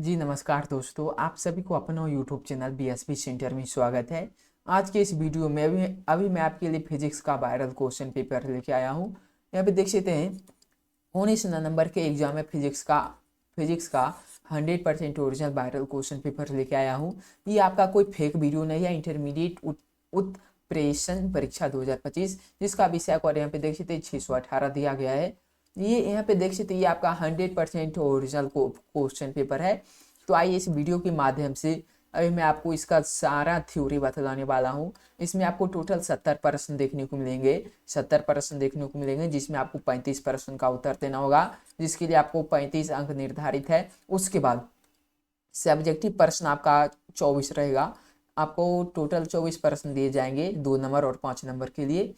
जी नमस्कार दोस्तों, आप सभी को अपना यूट्यूब चैनल बीएसपी सेंटर में स्वागत है। आज के इस वीडियो में अभी मैं आपके लिए फिजिक्स का वायरल क्वेश्चन पेपर लेके आया हूँ। यहाँ पे देख सकते हैं 19 नवंबर के एग्जाम में फिजिक्स का 100% ओरिजिनल वायरल क्वेश्चन पेपर लेके आया हूँ। ये आपका कोई फेक वीडियो नहीं है। इंटरमीडिएट उत्प्रेषण परीक्षा 2025 जिसका विषय और यहाँ पे देख सकते हैं 618 दिया गया है। ये यहाँ पे देख सकते हैं ये आपका 100% ओरिजिनल क्वेश्चन पेपर है। तो आइए इस वीडियो के माध्यम से अभी मैं आपको इसका सारा थ्योरी बतलाने वाला हूँ। इसमें आपको टोटल 70 प्रश्न देखने को मिलेंगे। 70 प्रश्न देखने को मिलेंगे जिसमें आपको 35 प्रश्न का उत्तर देना होगा, जिसके लिए आपको 35 अंक निर्धारित है। उसके बाद सब्जेक्टिव प्रश्न आपका 24 रहेगा। आपको टोटल 24 प्रश्न दिए जाएंगे 2 नंबर और 5 नंबर के लिए।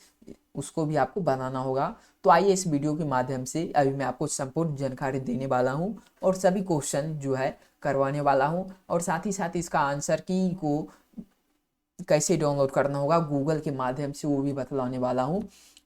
उसको भी आपको बनाना होगा। तो आइए इस वीडियो के माध्यम से अभी मैं आपको संपूर्ण जानकारी देने वाला हूं और सभी क्वेश्चन जो है करवाने वाला हूं, और साथ ही साथ इसका आंसर की को कैसे डाउनलोड करना होगा गूगल के माध्यम से वो भी बतलाने वाला हूं।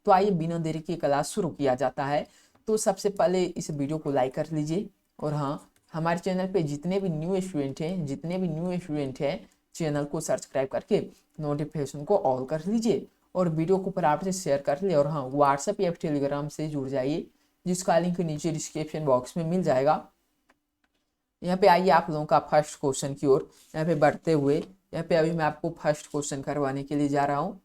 तो आइए बिना देरी के क्लास शुरू किया जाता है। तो सबसे पहले इस वीडियो को लाइक कर लीजिए, और हाँ, हमारे चैनल पे जितने भी न्यू स्टूडेंट हैं चैनल को सब्सक्राइब करके नोटिफिकेशन को ऑल कर लीजिए और वीडियो को फटाफट से शेयर कर ले। और हाँ, व्हाट्सएप या टेलीग्राम से जुड़ जाइए, जिसका लिंक नीचे डिस्क्रिप्शन बॉक्स में मिल जाएगा। यहाँ पे आइए आप लोगों का फर्स्ट क्वेश्चन की ओर यहाँ पे बढ़ते हुए, यहाँ पे अभी मैं आपको फर्स्ट क्वेश्चन करवाने के लिए जा रहा हूँ।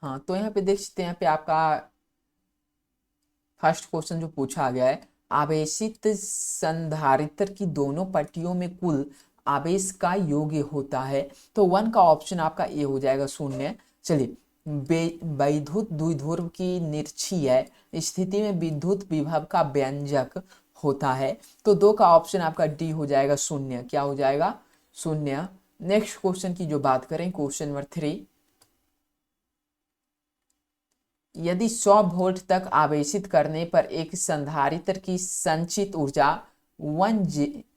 हाँ, तो यहाँ पे देख सकते हैं, यहाँ पे आपका फर्स्ट क्वेश्चन जो पूछा गया है, आवेशित संधारित्र की दोनों पट्टियों में कुल आवेश का योग होता है। तो 1 का ऑप्शन आपका ए हो जाएगा 0। चलिए, वैद्युत द्विध्रुव की निरक्षीय स्थिति में विद्युत विभव का व्यंजक होता है। तो 2 का ऑप्शन आपका डी हो जाएगा 0। क्या हो जाएगा? 0। नेक्स्ट क्वेश्चन की जो बात करें, क्वेश्चन नंबर 3, यदि 100 वोल्ट तक आवेशित करने पर एक संधारित्र की संचित ऊर्जा 1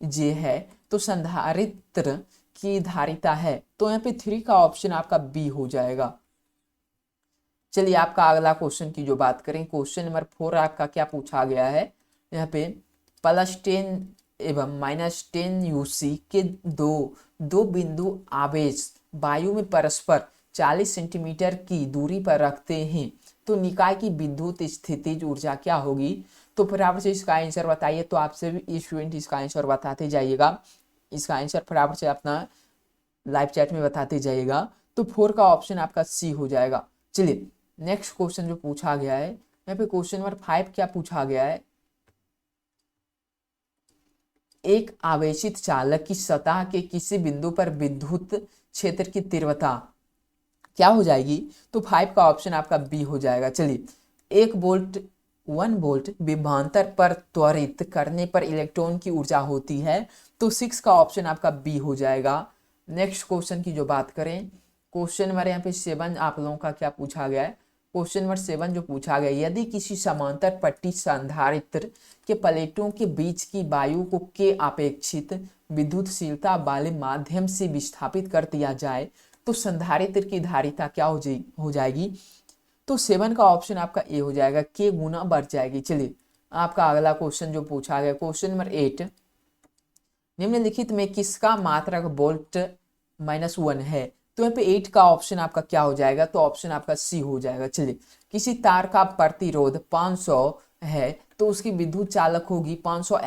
जे है, तो संधारित्र की धारिता है। तो यहाँ पे 3 का ऑप्शन आपका बी हो जाएगा। चलिए, आपका अगला क्वेश्चन की जो बात करें, क्वेश्चन नंबर 4 आपका क्या पूछा गया है, यहाँ पे +10 एवं -10 यूसी के दो बिंदु आवेश वायु में परस्पर 40 सेंटीमीटर की दूरी पर रखते हैं, तो निकाय की विद्युत स्थितिज ऊर्जा क्या होगी? तो फटाफट से इसका आंसर बताइए। तो आपसे भी स्टूडेंट इसका आंसर बताते जाइएगा। इसका आंसर फटाफट से अपना लाइव चैट में बताते जाइएगा। तो 4 का ऑप्शन आपका सी हो जाएगा। चलिए, नेक्स्ट क्वेश्चन जो पूछा गया है, यहाँ पे क्वेश्चन नंबर 5 क्या पूछा गया है, एक आवेशित चालक की सतह के किसी बिंदु पर विद्युत क्षेत्र की तीव्रता क्या हो जाएगी? तो 5 का ऑप्शन आपका बी हो जाएगा। चलिए, 1 वोल्ट विभवांतर पर त्वरित करने पर इलेक्ट्रॉन की ऊर्जा होती है। तो 6 का ऑप्शन आपका बी हो जाएगा। नेक्स्ट क्वेश्चन की जो बात करें, क्वेश्चन नंबर यहाँ पे 7 आप लोगों का क्या पूछा गया है, क्वेश्चन नंबर 7 जो पूछा गया, यदि किसी समांतर पट्टी संधारित्र के प्लेटों के बीच की वायु को के अपेक्षित विद्युतशीलता वाले माध्यम से विस्थापित कर दिया जाए, तो संधारित्र की धारिता क्या हो जाएगी? तो 7 का ऑप्शन आपका ए हो जाएगा, के गुना बढ़ जाएगी। चलिए, आपका अगला क्वेश्चन जो पूछा गया, क्वेश्चन नंबर 8, निम्नलिखित में किसका मात्रक वोल्ट -1 है? तो यहाँ पे 8 का ऑप्शन आपका क्या हो जाएगा? तो ऑप्शन आपका सी हो जाएगा। चलिए, किसी तार का प्रतिरोध 500 है, तो उसकी विद्युत चालक होगी 500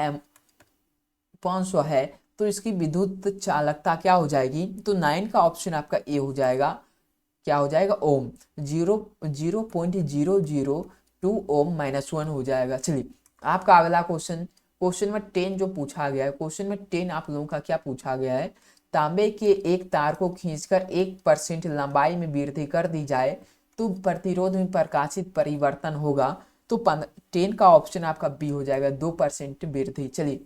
है, तो इसकी विद्युत चालकता क्या हो जाएगी? तो 9 का ऑप्शन आपका ए हो जाएगा। क्या हो जाएगा? ओम। 0.0002 ओम -1 हो जाएगा। चलिए, आपका अगला क्वेश्चन, क्वेश्चन नंबर 10 जो पूछा गया है, क्वेश्चन नंबर 10 आप लोगों का क्या पूछा गया है, तांबे के एक तार को खींचकर 1% लंबाई में वृद्धि कर दी जाए तो प्रतिरोध में प्रकाशित परिवर्तन होगा। तो 10 का ऑप्शन आपका बी हो जाएगा, 2% वृद्धि। चलिए,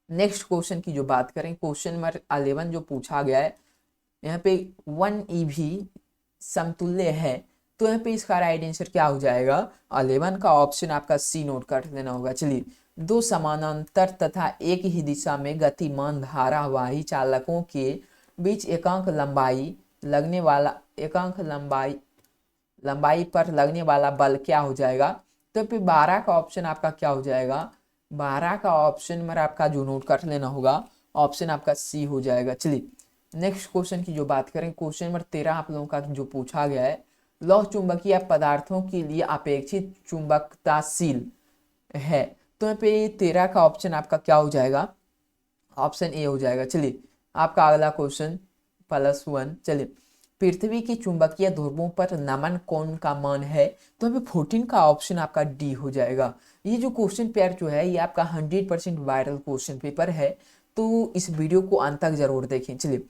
नेक्स्ट क्वेश्चन की जो बात करें, क्वेश्चन नंबर 11 जो पूछा गया है, यहाँ पे 1 ईवी समतुल्य है, तो यहाँ पे इसका राइट आंसर क्या हो जाएगा? 11 का ऑप्शन आपका सी नोट कर देना होगा। चलिए, दो समानांतर तथा एक ही दिशा में गतिमान धारावाही चालकों के बीच एकांक लंबाई लंबाई पर लगने वाला बल क्या हो जाएगा? तो फिर 12 का ऑप्शन आपका क्या हो जाएगा? 12 का ऑप्शन नंबर आपका जो नोट कर लेना होगा, ऑप्शन आपका सी हो जाएगा। चलिए नेक्स्ट क्वेश्चन की जो बात करें, क्वेश्चन नंबर 13 आप लोगों का जो पूछा गया है, लौह चुंबकीय पदार्थों के लिए अपेक्षित चुंबकताशील है। तो यहाँ पे 13 का ऑप्शन आपका क्या हो जाएगा? ऑप्शन ए हो जाएगा। चलिए आपका अगला क्वेश्चन +1। चलिए पृथ्वी की चुंबकीय ध्रुवों पर नमन कोण का मान है। तो अभी 14 का ऑप्शन आपका डी हो जाएगा। ये जो क्वेश्चन पेयर जो है ये आपका 100% वायरल क्वेश्चन पेपर है, तो इस वीडियो को अंत तक जरूर देखें। चलिए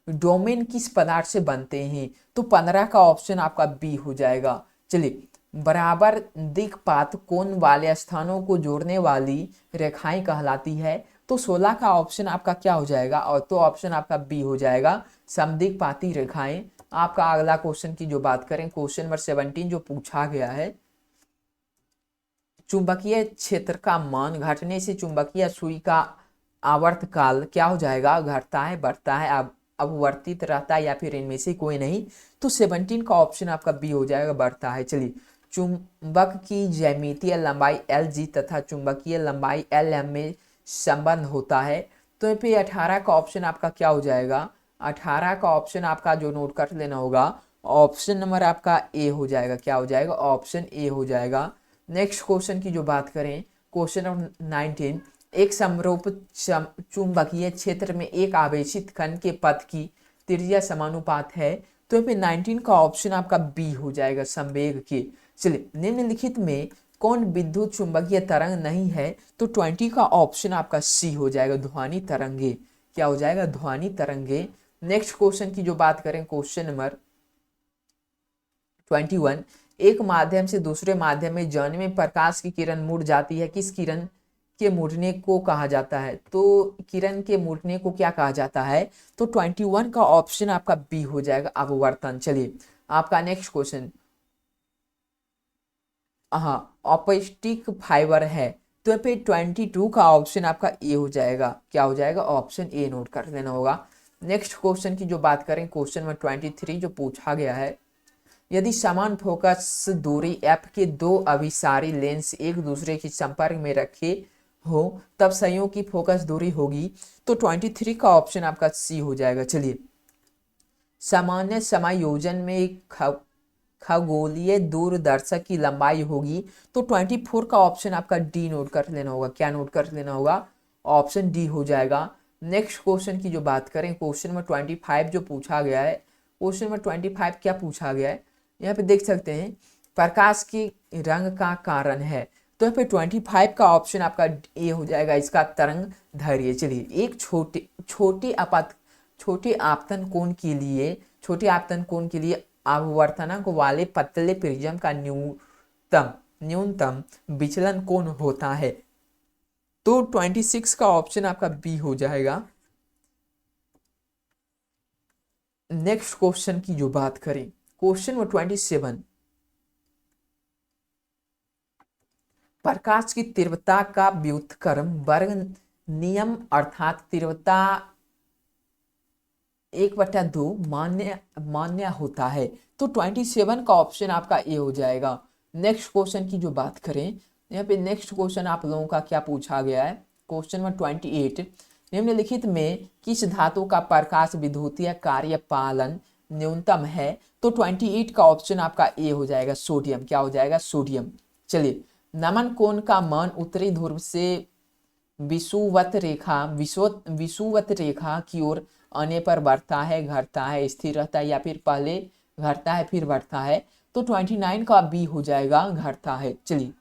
डोमेन किस पदार्थ से बनते हैं? तो 15 का ऑप्शन आपका बी हो जाएगा। चलिए बराबर दिक्पात कोण वाले स्थानों को जोड़ने वाली रेखाएं कहलाती है। तो 16 का ऑप्शन आपका क्या हो जाएगा? और तो ऑप्शन आपका बी हो जाएगा, समदिक्पाती रेखाएं। आपका अगला क्वेश्चन की जो बात करें, क्वेश्चन नंबर 17 जो पूछा गया है, चुंबकीय क्षेत्र का मान घटने से चुंबकीय सुई का आवर्तकाल क्या हो जाएगा? घटता है, बढ़ता है, अपवर्तित रहता है या फिर इनमें से कोई नहीं? तो 17 का ऑप्शन आपका बी हो जाएगा, बढ़ता है। चलिए चुंबक की ज्यामितीय लंबाई LG तथा चुंबकीय लंबाई LM में संबंध होता है। तो यहाँ पे 18 का ऑप्शन आपका क्या हो जाएगा? 18 का ऑप्शन आपका जो नोट कर लेना होगा, ऑप्शन नंबर आपका ए हो जाएगा। क्या हो जाएगा? ऑप्शन ए हो जाएगा। नेक्स्ट क्वेश्चन की जो बात करें, क्वेश्चन नंबर 19, एक समरूप चुंबकीय क्षेत्र में एक आवेशित कण के पथ की त्रिज्या समानुपात है। तो यहाँ पे 19 का ऑप्शन आपका बी हो जाएगा, संवेग के। चलिए निम्नलिखित में कौन विद्युत चुंबकीय तरंग नहीं है? तो 20 का ऑप्शन आपका सी हो जाएगा, ध्वनि तरंगे। क्या हो जाएगा? ध्वनि तरंगे। नेक्स्ट क्वेश्चन की जो बात करें, क्वेश्चन नंबर 21, एक माध्यम से दूसरे माध्यम में जाने में प्रकाश की किरण मुड़ जाती है, किस किरण के मुड़ने को कहा जाता है? तो किरण के मुड़ने को क्या कहा जाता है? तो 21 का ऑप्शन आपका बी हो जाएगा, अपवर्तन। चलिए आपका नेक्स्ट क्वेश्चन, हाँ ऑप्टिक फाइबर है। तो यहाँ पे 22 का ऑप्शन आपका ए हो जाएगा। क्या हो जाएगा? ऑप्शन ए नोट कर लेना होगा। नेक्स्ट क्वेश्चन की जो बात करें, क्वेश्चन नंबर 23 जो पूछा गया है, यदि समान फोकस दूरी f के दो अभिसारी लेंस एक दूसरे के संपर्क में रखे हो तब संयोग की फोकस दूरी होगी। तो 23 का ऑप्शन आपका सी हो जाएगा। चलिए सामान्य समायोजन में खगोलीय दूरदर्शक की लंबाई होगी। तो 24 का ऑप्शन आपका डी नोट कर लेना होगा। क्या नोट कर लेना होगा? ऑप्शन डी हो जाएगा। नेक्स्ट क्वेश्चन की जो बात करें, क्वेश्चन नंबर 25 जो पूछा गया है, क्वेश्चन नंबर 25 क्या पूछा गया है, यहाँ पे देख सकते हैं, प्रकाश के रंग का कारण है। तो यहाँ पे 25 का ऑप्शन आपका ए हो जाएगा, इसका तरंग दैर्घ्य। चलिए एक छोटे आपतन कोण के लिए आवर्तनांक वाले पतले प्रिज्म का न्यूनतम विचलन कोण होता है। तो 26 का ऑप्शन आपका बी हो जाएगा। नेक्स्ट क्वेश्चन की जो बात करें, क्वेश्चन नंबर 27, प्रकाश की तीव्रता का व्युत्क्रम वर्ग नियम अर्थात तीव्रता 1/2 मान्य होता है। तो 27 का ऑप्शन आपका ए हो जाएगा। नेक्स्ट क्वेश्चन की जो बात करें, यहाँ पे नेक्स्ट क्वेश्चन आप लोगों का क्या पूछा गया है, क्वेश्चन नंबर 28, निम्नलिखित में किस धातु का प्रकाश विद्युतीय कार्यपालन न्यूनतम है? तो 28 का ऑप्शन आपका ए हो जाएगा, सोडियम। क्या हो जाएगा? सोडियम। चलिए नमन कोण का मान उत्तरी ध्रुव से विषुवत रेखा की ओर आने पर बढ़ता है, घटता है, स्थिर रहता है या फिर पहले घटता है फिर बढ़ता है? तो 29 का बी हो जाएगा, घटता है। चलिए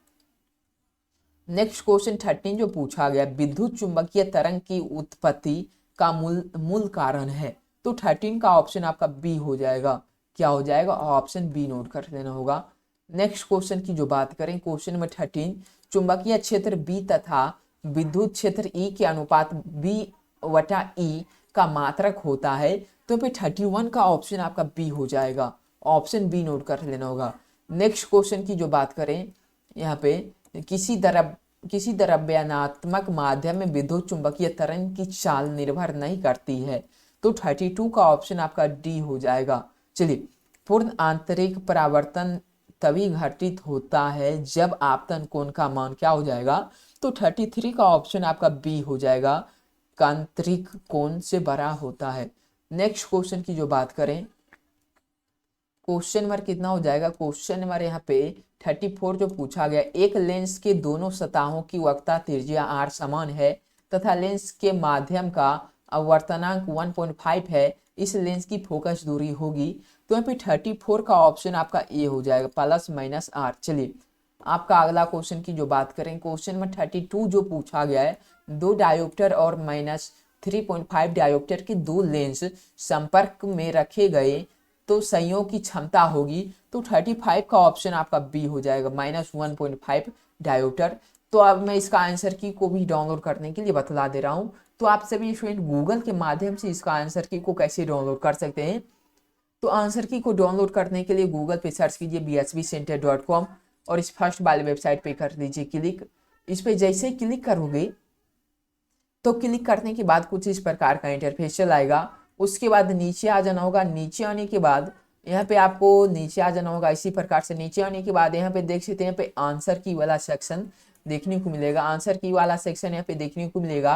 नेक्स्ट क्वेश्चन 13 जो पूछा गया, विद्युत चुंबकीय तरंग की उत्पत्ति का मूल कारण है। तो 13 का ऑप्शन आपका बी हो जाएगा। क्या हो जाएगा? ऑप्शन बी नोट कर लेना होगा। नेक्स्ट क्वेश्चन की जो बात करें, क्वेश्चन नंबर 13, चुंबकीय क्षेत्र बी तथा विद्युत क्षेत्र ई के अनुपात B/E का मात्रक होता है। तो पे 31 का ऑप्शन आपका बी हो जाएगा, ऑप्शन बी नोट कर लेना होगा। नेक्स्ट क्वेश्चन की जो बात करें, यहाँ पे किसी द्रव्यनात्मक माध्यम में विद्युत चुंबकीय तरंग की चाल निर्भर नहीं करती है। तो 32 का ऑप्शन आपका डी हो जाएगा। चलिए पूर्ण आंतरिक परावर्तन तभी घटित होता है जब आपतन कोण का मान क्या हो जाएगा, तो 33 का ऑप्शन आपका बी हो जाएगा, आंतरिक कोण से बड़ा होता है। नेक्स्ट क्वेश्चन की जो बात करें, क्वेश्चन नंबर कितना हो जाएगा, क्वेश्चन नंबर यहाँ पे 34 जो पूछा गया, एक लेंस के दोनों सतहों की वक्रता त्रिज्या r समान है तथा लेंस के माध्यम का अपवर्तनांक 1.5 है, इस लेंस की फोकस दूरी होगी। तो यहाँ पे 34 का ऑप्शन आपका ए हो जाएगा, प्लस माइनस आर। चलिए आपका अगला क्वेश्चन की जो बात करें, क्वेश्चन नंबर 32 जो पूछा गया है, दो डायोप्टर और -3.5 डायोप्टर के दो लेंस संपर्क में रखे गए तो संयोग की क्षमता होगी। तो 35 का ऑप्शन आपका बी हो जाएगा, -1.5 डायोप्टर। तो अब मैं इसका आंसर की को भी डाउनलोड करने के लिए बतला दे रहा हूँ। तो आप सभी स्टूडेंट गूगल के माध्यम से इसका आंसर की को कैसे डाउनलोड कर सकते हैं। तो आंसर की को डाउनलोड करने के लिए गूगल पे सर्च कीजिए bsbcenter.com और इस फर्स्ट वाले वेबसाइट पे कर दीजिए क्लिक। इस पे जैसे ही क्लिक करोगे तो क्लिक करने के बाद कुछ इस प्रकार का इंटरफेस चल आएगा। उसके बाद नीचे आ जाना होगा। नीचे आने के बाद यहाँ पे आपको नीचे आ जाना होगा। इसी प्रकार से नीचे आने के बाद यहाँ पे देख सकते हैं, यहाँ पे आंसर की वाला सेक्शन देखने को मिलेगा। आंसर की वाला सेक्शन यहाँ पे देखने को मिलेगा।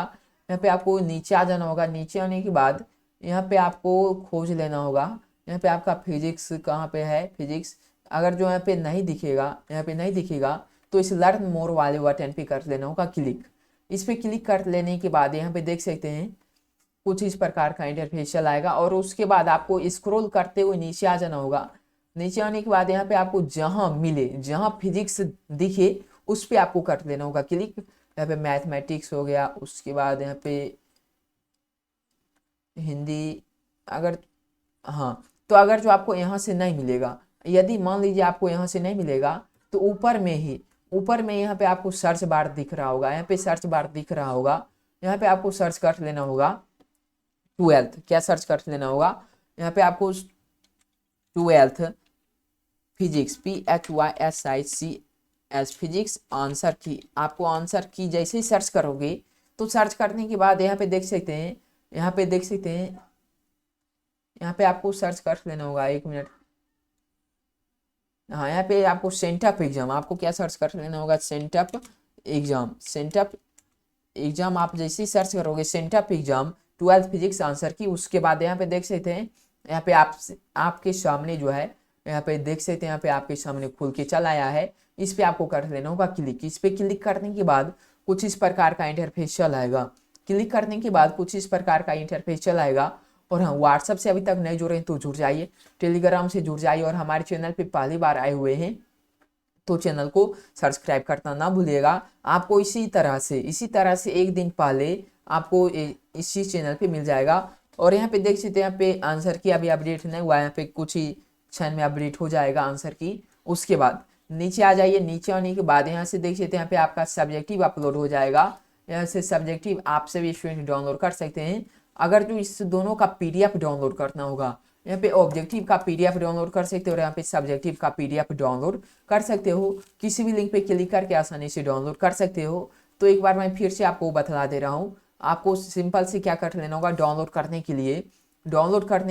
यहाँ पे आपको नीचे आ जाना होगा। नीचे आने के बाद यहाँ पे आपको खोज लेना होगा। यहाँ पे आपका फिजिक्स कहाँ पे है, फिजिक्स अगर जो यहाँ पे नहीं दिखेगा तो इस लर्न मोर वाले बटन पे कर लेना होगा क्लिक। इस पे क्लिक कर लेने के बाद यहाँ पे देख सकते हैं कुछ इस प्रकार का इंटरफेस चल आएगा और उसके बाद आपको स्क्रॉल करते हुए नीचे आ जाना होगा। नीचे आने के बाद यहाँ पे आपको जहाँ फिजिक्स दिखे उस पे आपको कर देना होगा क्लिक। यहाँ पे मैथमेटिक्स हो गया, उसके बाद यहाँ पे हिंदी, अगर हाँ तो अगर जो आपको यहाँ से नहीं मिलेगा, यदि मान लीजिए आपको यहाँ से नहीं मिलेगा तो ऊपर में यहाँ पे आपको सर्च बार दिख रहा होगा। यहाँ पे सर्च बार दिख रहा होगा, यहाँ पे आपको सर्च कर लेना होगा 12th। क्या सर्च कर लेना होगा, यहाँ पे आपको 12th physics PHYSICS physics answer की। आपको आंसर की जैसे ही सर्च करोगे तो सर्च करने के बाद यहाँ पे देख सकते हैं, यहाँ पे आपको सर्च कर लेना होगा। 1 मिनट, हाँ यहाँ पे आपको सेंटअप एग्जाम, आपको क्या सर्च कर लेना होगा, सेंटअप एग्जाम। आप जैसे ही सर्च करोगे sent up exam 12th physics answer की, उसके बाद यहाँ पे देख सकते हैं, यहाँ पे आपके सामने जो है, यहाँ पे देख सकते हैं, यहाँ पे आपके सामने खुल के चल आया है। इस पे आपको कर लेना होगा क्लिक। इस पे क्लिक करने के बाद कुछ इस प्रकार का इंटरफेस चल आएगा। क्लिक करने के बाद कुछ इस प्रकार का इंटरफेस चल आएगा। और हाँ, व्हाट्सएप से अभी तक नहीं जुड़े हैं तो जुड़ जाइए, टेलीग्राम से जुड़ जाइए और हमारे चैनल पे पहली बार आए हुए हैं तो चैनल को सब्सक्राइब करना ना भूलिएगा। आपको इसी तरह से एक दिन पहले आपको इसी चैनल पे मिल जाएगा। और यहाँ पे देख सकते हैं, यहाँ पे आंसर की अभी अपडेट नहीं हुआ है, यहाँ पे कुछ ही क्षण में अपडेट हो जाएगा आंसर की। उसके बाद नीचे आ जाइए। नीचे आने के बाद यहाँ से देख सकते हैं, यहाँ पे आपका सब्जेक्टिव अपलोड हो जाएगा। यहाँ से सब्जेक्टिव आप सभी स्टूडेंट डाउनलोड कर सकते हैं। अगर जो इस दोनों का PDF डाउनलोड करना होगा, यहाँ पे ऑब्जेक्टिव का PDF डाउनलोड कर सकते हो और यहाँ पे सब्जेक्टिव का PDF डाउनलोड कर सकते हो। किसी भी लिंक पे क्लिक करके आसानी से डाउनलोड कर सकते हो। तो एक बार मैं फिर से आपको बतला दे रहा हूँ। आपको सिंपल से क्या कर लेना होगा, डाउनलोड करने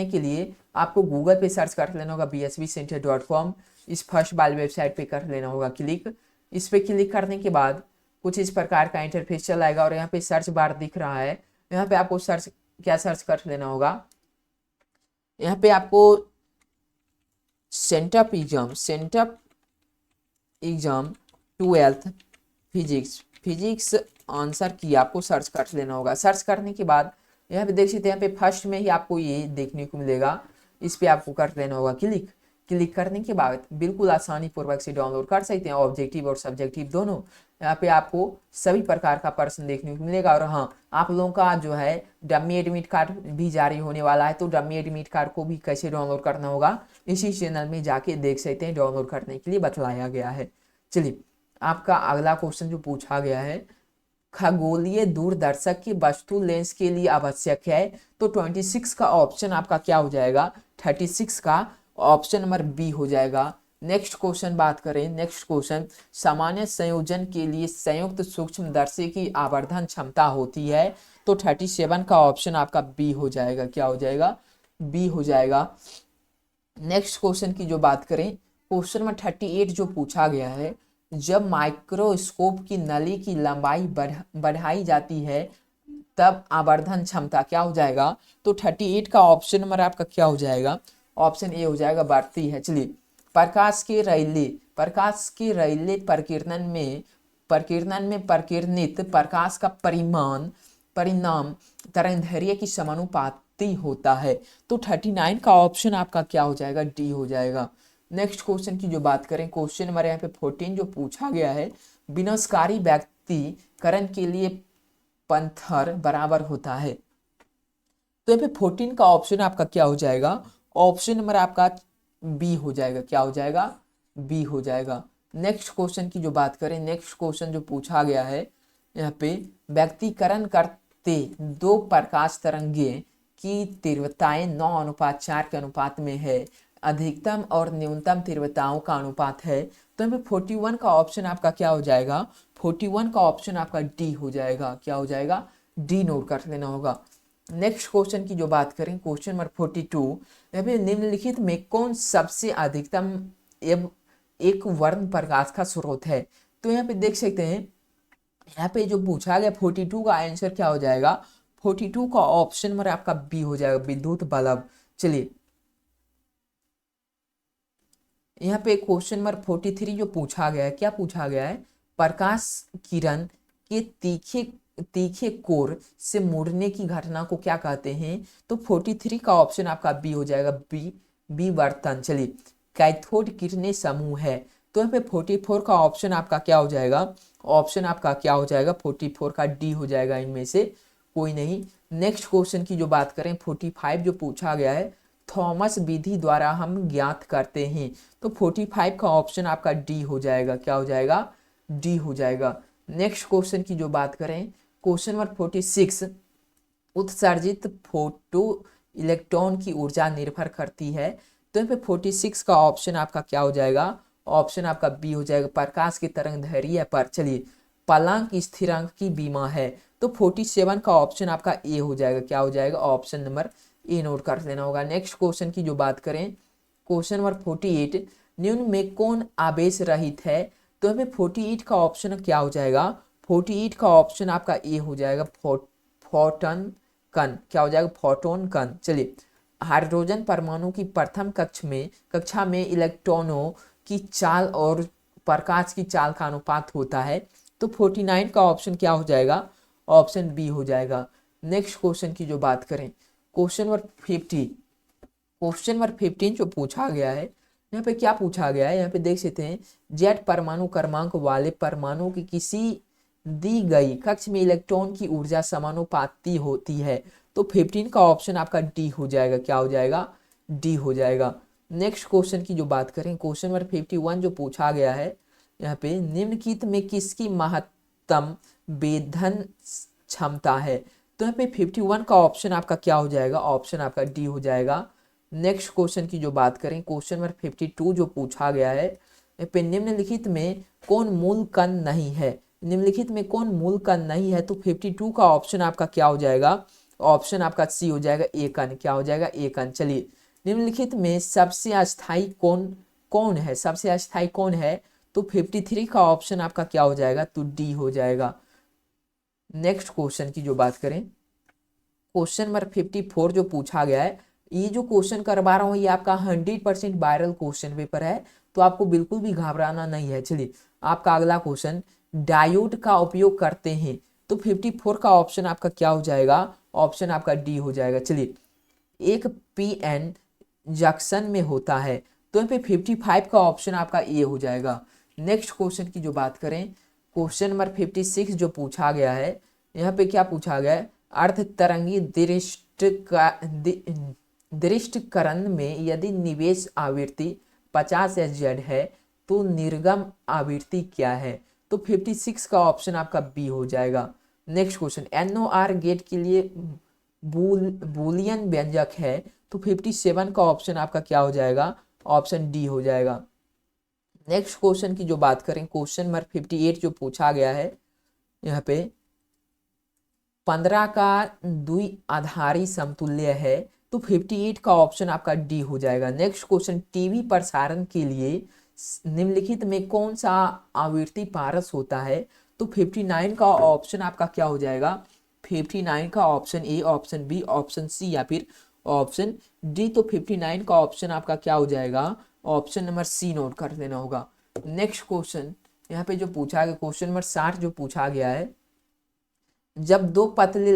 के लिए आपको गूगल पे सर्च कर लेना होगा bsbcenter.com। इस फर्स्ट वाली वेबसाइट पे कर लेना होगा क्लिक। इस पे क्लिक करने के बाद कुछ इस प्रकार का इंटरफेस चल आएगा और यहाँ पे सर्च बार दिख रहा है। यहाँ पे आपको सर्च कर लेना होगा। यहाँ पे आपको sent up exam 12th physics answer की आपको सर्च कर लेना होगा। सर्च करने के बाद यहाँ पे देख सकते हैं, यहाँ पे फर्स्ट में ही आपको ये देखने को मिलेगा। इस पे आपको कर लेना होगा क्लिक। क्लिक करने के बाद बिल्कुल आसानी पूर्वक से डाउनलोड कर सकते हैं ऑब्जेक्टिव और सब्जेक्टिव दोनों। यहाँ पे आपको सभी प्रकार का प्रश्न देखने को मिलेगा। और हाँ, आप लोगों का जो है डमी एडमिट कार्ड भी जारी होने वाला है, तो डमी एडमिट कार्ड को भी कैसे डाउनलोड करना होगा इसी चैनल में जाके देख सकते हैं, डाउनलोड करने के लिए बतलाया गया है। चलिए आपका अगला क्वेश्चन जो पूछा गया है, खगोलीय दूरदर्शक की वस्तु लेंस के लिए आवश्यक है। तो 26 का ऑप्शन आपका क्या हो जाएगा, 36 का ऑप्शन नंबर बी हो जाएगा। नेक्स्ट क्वेश्चन बात करें, नेक्स्ट क्वेश्चन, सामान्य संयोजन के लिए संयुक्त सूक्ष्मदर्शी की आवर्धन क्षमता होती है। तो 37 का ऑप्शन आपका बी हो जाएगा। क्या हो जाएगा, बी हो जाएगा। नेक्स्ट क्वेश्चन की जो बात करें, क्वेश्चन नंबर 38 जो पूछा गया है, जब माइक्रोस्कोप की नली की लंबाई बढ़ाई जाती है तब आवर्धन क्षमता क्या हो जाएगा। तो 38 का ऑप्शन नंबर आपका क्या हो जाएगा, ऑप्शन ए हो जाएगा, बढ़ती है। चलिए, प्रकाश के रैले प्रकीर्णन में प्रकीर्णित प्रकाश का परिणाम तरंगदैर्घ्य की समानुपाती होता है। तो 39 का ऑप्शन आपका क्या हो जाएगा, डी हो जाएगा। नेक्स्ट क्वेश्चन की जो बात करें, क्वेश्चन नंबर यहाँ पे 14 जो पूछा गया है, विनाशकारी व्यक्तिकरण के लिए पंथर बराबर होता है। तो यहाँ पे 14 का ऑप्शन आपका क्या हो जाएगा, ऑप्शन नंबर आपका बी हो जाएगा। क्या हो जाएगा, बी हो जाएगा। नेक्स्ट क्वेश्चन की जो बात करें, नेक्स्ट क्वेश्चन जो पूछा गया है यहाँ पे, व्यक्तिकरण करते दो प्रकाश तरंगे की तीव्रताएं 9:4 के अनुपात में है, अधिकतम और न्यूनतम तीव्रताओं का अनुपात है। तो यहाँ पे 41 का ऑप्शन आपका क्या हो जाएगा, 41 का ऑप्शन आपका डी हो जाएगा। क्या हो जाएगा, डी नोट कर लेना होगा। नेक्स्ट क्वेश्चन की जो बात करें, क्वेश्चन नंबर 42, यहाँ पे निम्नलिखित में कौन सबसे अधिकतम एवं एक वर्ण प्रकाश का स्रोत है। तो यहाँ पे देख सकते हैं, यहाँ पे जो पूछा गया 42 का आंसर क्या हो जाएगा, 42 का ऑप्शन नंबर आपका बी हो जाएगा, विद्युत बल्ब। चलिए, यहाँ पे क्वेश्चन नंबर 43 जो पूछा गया है, क्या पूछा गया है, प्रकाश किरण के तीखे तीखे कोर से मुड़ने की घटना को क्या कहते हैं। तो 43 का ऑप्शन आपका बी हो जाएगा, बी वर्तन। चलिए, कैथोड किरणें समूह है। तो यहाँ पे 44 का ऑप्शन आपका क्या हो जाएगा, ऑप्शन आपका क्या हो जाएगा, 44 का डी हो जाएगा, इनमें से कोई नहीं। नेक्स्ट क्वेश्चन की जो बात करें, 45 जो पूछा गया है, थॉमस विधि द्वारा हम ज्ञात करते हैं। तो 45 का ऑप्शन आपका डी हो जाएगा। क्या हो जाएगा, डी हो जाएगा। नेक्स्ट क्वेश्चन की जो बात करें, क्वेश्चन नंबर 46, उत्सर्जित फोटो इलेक्ट्रॉन की ऊर्जा निर्भर करती है। तो यहाँ पे 46 का ऑप्शन आपका क्या हो जाएगा, ऑप्शन आपका बी हो जाएगा, प्रकाश की तरंगदैर्घ्य पर। चलिए, प्लांक स्थिरांक की बीमा है। तो 47 का ऑप्शन आपका ए हो जाएगा। क्या हो जाएगा, ऑप्शन नंबर ए नोट कर लेना होगा। नेक्स्ट क्वेश्चन की जो बात करें, क्वेश्चन नंबर 48, निम्न में कौन आवेश रहित है। तो हमें 48 का ऑप्शन क्या हो जाएगा, 48 का ऑप्शन आपका ए हो जाएगा, फोटोन कण। क्या हो जाएगा, फोटोन कण। चलिए, हाइड्रोजन परमाणु की प्रथम कक्षा में इलेक्ट्रॉनों की चाल और प्रकाश की चाल का अनुपात होता है। तो 49 का ऑप्शन क्या हो जाएगा, ऑप्शन बी हो जाएगा। नेक्स्ट क्वेश्चन की जो बात करें, क्वेश्चन नंबर 50, क्वेश्चन नंबर 15 जो पूछा गया है, यहाँ पे क्या पूछा गया है, यहाँ पे देख सकते हैं, जेड परमाणु क्रमांक वाले परमाणु की किसी दी गई कक्ष में इलेक्ट्रॉन की ऊर्जा समानुपाती होती है। तो 15 का ऑप्शन आपका डी हो जाएगा। क्या हो जाएगा, डी हो जाएगा। नेक्स्ट क्वेश्चन की जो बात करें, क्वेश्चन नंबर 51 जो पूछा गया है, यहाँ पे निम्नलिखित में किसकी महत्तम वेधन क्षमता है। तो यहाँ पे 51 का ऑप्शन आपका क्या हो जाएगा, ऑप्शन आपका डी हो जाएगा। नेक्स्ट क्वेश्चन की जो बात करें, क्वेश्चन नंबर 52 जो पूछा गया है, यहाँ पे निम्नलिखित में कौन मूल कण नहीं है, निम्नलिखित में कौन मूल कण नहीं है। तो 52 का ऑप्शन आपका क्या हो जाएगा, ऑप्शन आपका सी हो जाएगा, ए कण। क्या हो जाएगा, ए कण। चलिए, निम्नलिखित में सबसे अस्थायी कौन है, सबसे अस्थायी कौन है। तो 53 का ऑप्शन आपका क्या हो जाएगा, तो डी हो जाएगा। नेक्स्ट क्वेश्चन की जो बात करें, क्वेश्चन नंबर 54 जो पूछा गया है, ये जो क्वेश्चन करवा रहा हूँ ये आपका 100% वायरल क्वेश्चन पेपर है, तो आपको बिल्कुल भी घबराना नहीं है। चलिए, आपका अगला क्वेश्चन, डायोड का उपयोग करते हैं। तो 54 का ऑप्शन आपका क्या हो जाएगा, ऑप्शन आपका डी हो जाएगा। चलिए, एक पीएन जंक्शन में होता है। तो यहाँ पे 55 का ऑप्शन आपका ए हो जाएगा। नेक्स्ट क्वेश्चन की जो बात करें, क्वेश्चन नंबर 56 जो पूछा गया है, यहाँ पे क्या पूछा गया है, अर्ध तरंगी दृष्टिकरण में यदि निवेश आवृत्ति 50 Hz है तो निर्गम आवृत्ति क्या है। तो 56 का ऑप्शन आपका बी हो जाएगा। नेक्स्ट क्वेश्चन, NOR गेट के लिए बूलियन व्यंजक है। तो 57 का ऑप्शन आपका क्या हो जाएगा, ऑप्शन डी हो जाएगा। नेक्स्ट क्वेश्चन की जो बात करें, क्वेश्चन नंबर 58 जो पूछा गया है, यहाँ पे 15 का द्विआधारी समतुल्य है। तो तो 58 का ऑप्शन आपका डी हो जाएगा। नेक्स्ट क्वेश्चन, टीवी प्रसारण के लिए निम्नलिखित में कौन सा आवृत्ति पारस होता है? तो 59 का ऑप्शन आपका क्या हो जाएगा? 59 का option A, option B, option C या फिर ऑप्शन डी। तो 59 का ऑप्शन आपका क्या हो जाएगा? ऑप्शन नंबर सी नोट कर लेना होगा। नेक्स्ट क्वेश्चन यहाँ पे जो पूछा गया, क्वेश्चन नंबर 60 जो पूछा गया है, जब दो पतले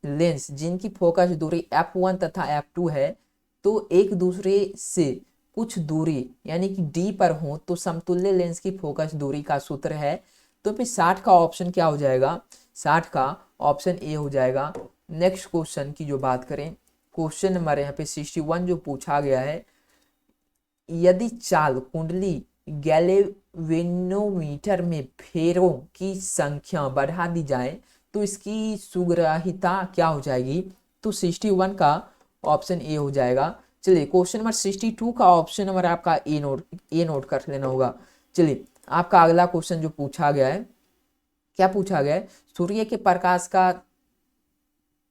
लेंस जिनकी फोकस दूरी f1 तथा f2 है तो एक दूसरे से कुछ दूरी यानी कि d पर हो तो समतुल्य लेंस की फोकस दूरी का सूत्र है। तो फिर 60 का ऑप्शन क्या हो जाएगा? 60 का ऑप्शन ए हो जाएगा। नेक्स्ट क्वेश्चन की जो बात करें, क्वेश्चन नंबर यहाँ पे 61 जो पूछा गया है, यदि चाल कुंडली गैल्वेनोमीटर में फेरों की संख्या बढ़ा दी जाए तो इसकी सुग्राहिता क्या हो जाएगी? तो 61 का ऑप्शन ए हो जाएगा। चलिए क्वेश्चन नंबर 62 का ऑप्शन नंबर आपका ए नोट कर लेना होगा। चलिए आपका अगला क्वेश्चन जो पूछा गया है, क्या पूछा गया है? सूर्य के प्रकाश का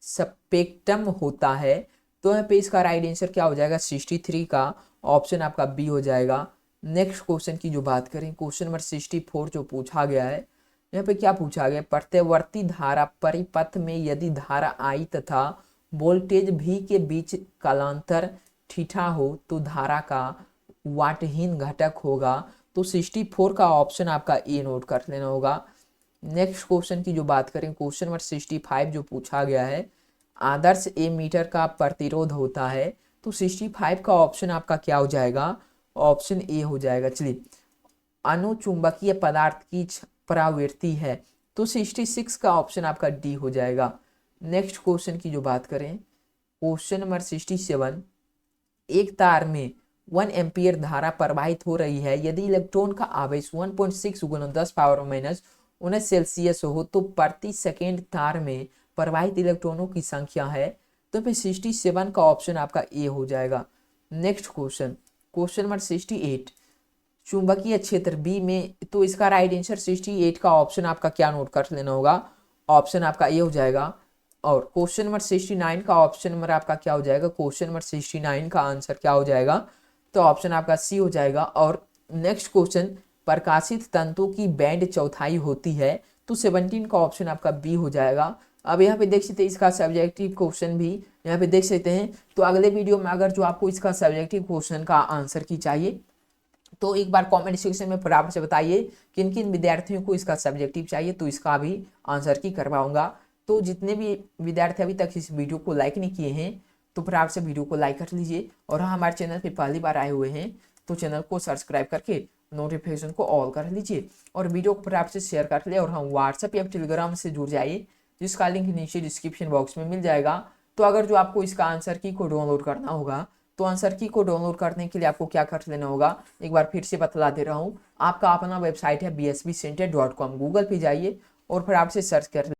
स्पेक्ट्रम होता है। तो यहाँ पे इसका राइट आंसर क्या हो जाएगा? 63 का ऑप्शन आपका बी हो जाएगा। नेक्स्ट क्वेश्चन की जो बात करें, क्वेश्चन नंबर 64 जो पूछा गया है, यहाँ पे क्या पूछा गया? प्रत्यवर्ती धारा परिपथ में यदि धारा I तथा वोल्टेज V के बीच कालांतर थीटा हो तो धारा का वाटहीन घटक होगा। तो 64 का ऑप्शन आपका ए नोट कर लेना होगा। नेक्स्ट क्वेश्चन की जो बात करें, क्वेश्चन नंबर 65 जो पूछा गया है, आदर्श एमीटर का प्रतिरोध होता है। तो 65 का ऑप्शन आपका क्या हो जाएगा? ऑप्शन ए हो जाएगा। चलिए अनुचुंबकीय पदार्थ की परावृत्ति है। तो 66 का ऑप्शन आपका डी हो जाएगा। नेक्स्ट क्वेश्चन की जो बात करें, क्वेश्चन नंबर 67, एक तार में 1 एम्पियर धारा प्रवाहित हो रही है। यदि इलेक्ट्रॉन का आवेश 1.6 गुना 10 पावर माइनस 19 सेल्सियस हो तो प्रति सेकेंड तार में प्रवाहित इलेक्ट्रॉनों की संख्या है। तो फिर 67 का ऑप्शन आपका ए हो जाएगा। नेक्स्ट क्वेश्चन, क्वेश्चन नंबर 68, चुंबकीय क्षेत्र बी में, तो इसका राइट आंसर 68 का ऑप्शन आपका क्या नोट कर लेना होगा? ऑप्शन आपका ए हो जाएगा। और क्वेश्चन नंबर 69 का ऑप्शन नंबर आपका क्या हो जाएगा? क्वेश्चन नंबर 69 का आंसर क्या हो जाएगा? तो ऑप्शन आपका सी हो जाएगा। और नेक्स्ट क्वेश्चन, प्रकाशित तंतु की बैंड चौथाई होती है। तो 17 का ऑप्शन आपका बी हो जाएगा। अब यहाँ पे देख सकते हैं इसका सब्जेक्टिव क्वेश्चन भी यहाँ पे देख सकते हैं। तो अगले वीडियो में अगर जो आपको इसका सब्जेक्टिव क्वेश्चन का आंसर की चाहिए तो एक बार कमेंट सेक्शन में फटाफट से बताइए किन किन विद्यार्थियों को इसका सब्जेक्टिव चाहिए, तो इसका भी आंसर की करवाऊंगा। तो जितने भी विद्यार्थी अभी तक इस वीडियो को लाइक नहीं किए हैं तो फटाफट से वीडियो को लाइक कर लीजिए। और हाँ, हमारे चैनल पे पहली बार आए हुए हैं तो चैनल को सब्सक्राइब करके नोटिफिकेशन को ऑल कर लीजिए और वीडियो को फटाफट से शेयर कर ले। और हाँ, व्हाट्सएप या टेलीग्राम से जुड़ जाइए जिसका लिंक नीचे डिस्क्रिप्शन बॉक्स में मिल जाएगा। तो अगर जो आपको इसका आंसर की को डाउनलोड करना होगा तो आंसर की को डाउनलोड करने के लिए आपको क्या कर लेना होगा, एक बार फिर से बतला दे रहा हूँ। आपका अपना वेबसाइट है bsbcenter.com, गूगल पे जाइए और फिर आपसे सर्च कर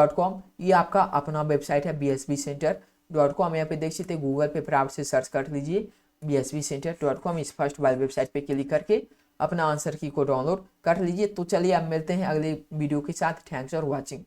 .com, ये आपका अपना वेबसाइट है bsbcenter.com। यहाँ पे देख सकते हैं गूगल पे फिर आपसे सर्च कर लीजिए bsbcenter.com। इस फर्स्ट वाले वेबसाइट पे क्लिक करके अपना आंसर की को डाउनलोड कर लीजिए। तो चलिए अब मिलते हैं अगले वीडियो के साथ। Thanks for watching.